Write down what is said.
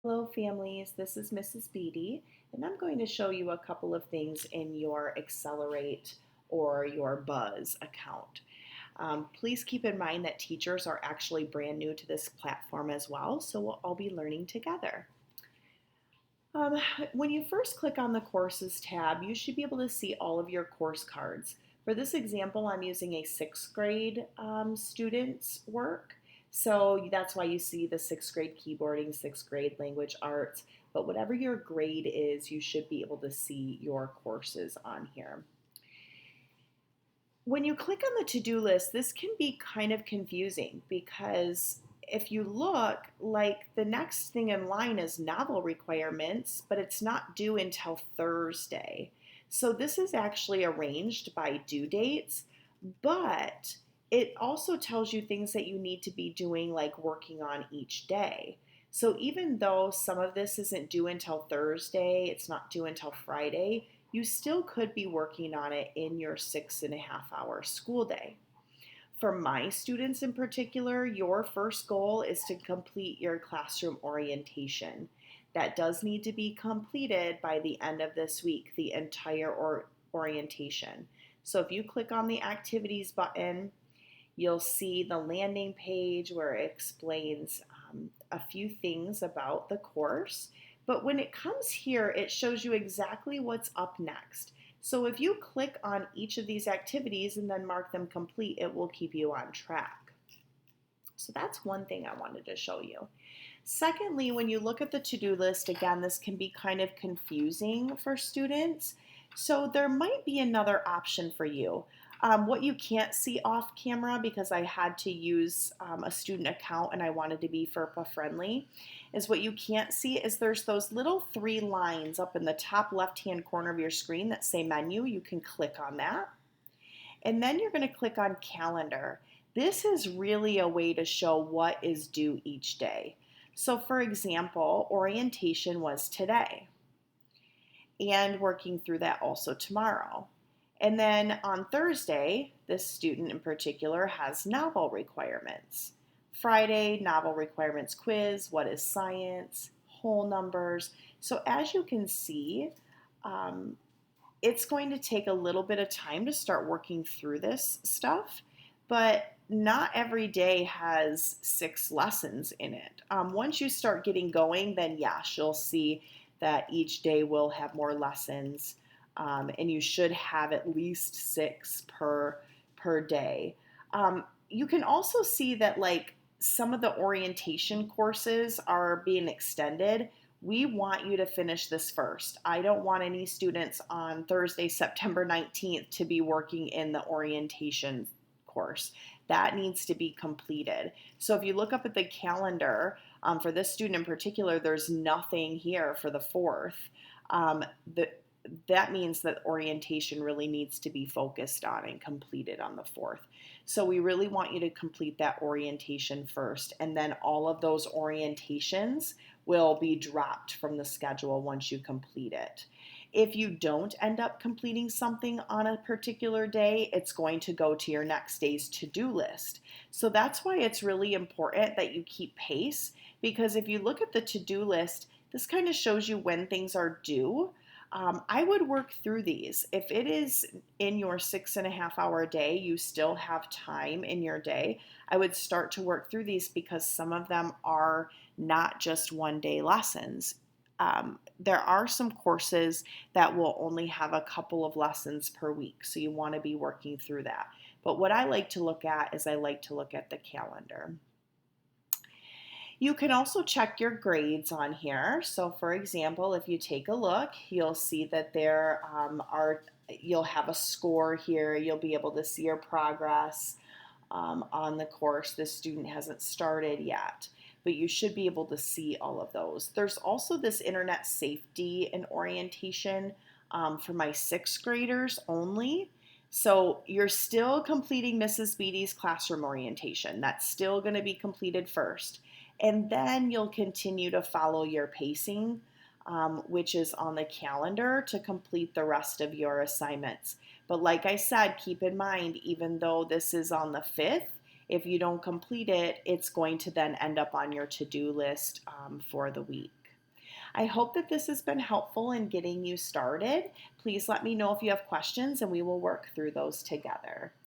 Hello families, this is Mrs. Beatty, and I'm going to show you a couple of things in your Accelerate or your Buzz account. Please keep in mind that teachers are actually brand new to this platform as well, so we'll all be learning together. Um, when you first click on the Courses tab, you should be able to see all of your course cards. For this example, I'm using a sixth grade student's work. So that's why you see the sixth grade keyboarding, sixth grade language arts. But whatever your grade is, you should be able to see your courses on here. When you click on the to-do list, this can be kind of confusing because if you look, like the next thing in line is novel requirements, but it's not due until Thursday. So this is actually arranged by due dates, but it also tells you things that you need to be doing, like working on each day. So even though some of this isn't due until Thursday, it's not due until Friday, you still could be working on it in your 6.5 hour school day. For my students in particular, your first goal is to complete your classroom orientation. That does need to be completed by the end of this week, the entire orientation. So if you click on the activities button, you'll see the landing page where it explains a few things about the course. But when it comes here, it shows you exactly what's up next. So if you click on each of these activities and then mark them complete, it will keep you on track. So that's one thing I wanted to show you. Secondly, when you look at the to-do list, again, this can be kind of confusing for students. So there might be another option for you. What you can't see off camera, because I had to use a student account and I wanted to be FERPA friendly, is what you can't see is there's those little 3 lines up in the top left-hand corner of your screen that say menu. You can click on that. And then you're going to click on calendar. This is really a way to show what is due each day. So for example, orientation was today, and working through that also tomorrow. And then on Thursday, this student in particular has novel requirements. Friday, novel requirements quiz, what is science, whole numbers. So as you can see, it's going to take a little bit of time to start working through this stuff, but not every day has 6 lessons in it. Once you start getting going, then yes, you'll see that each day will have more lessons, and you should have at least 6 per day. You can also see that like some of the orientation courses are being extended. We want you to finish this first. I don't want any students on Thursday, September 19th to be working in the orientation course. That needs to be completed. So if you look up at the calendar, for this student in particular, there's nothing here for the 4th. That means that orientation really needs to be focused on and completed on the 4th. So we really want you to complete that orientation first, and then all of those orientations will be dropped from the schedule once you complete it. If you don't end up completing something on a particular day, it's going to go to your next day's to-do list. So that's why it's really important that you keep pace, because if you look at the to-do list, this kind of shows you when things are due. I would work through these. If it is in your 6.5 hour day, you still have time in your day, I would start to work through these because some of them are not just 1-day lessons. There are some courses that will only have a couple of lessons per week, so you want to be working through that. But what I like to look at is I like to look at the calendar. You can also check your grades on here. So for example, if you take a look, you'll see that you'll have a score here. You'll be able to see your progress on the course. This student hasn't started yet, but you should be able to see all of those. There's also this internet safety and orientation for my 6th graders only. So you're still completing Mrs. Beatty's classroom orientation. That's still going to be completed first. And then you'll continue to follow your pacing, which is on the calendar, to complete the rest of your assignments. But like I said, keep in mind, even though this is on the 5th, if you don't complete it, it's going to then end up on your to-do list for the week. I hope that this has been helpful in getting you started. Please let me know if you have questions and we will work through those together.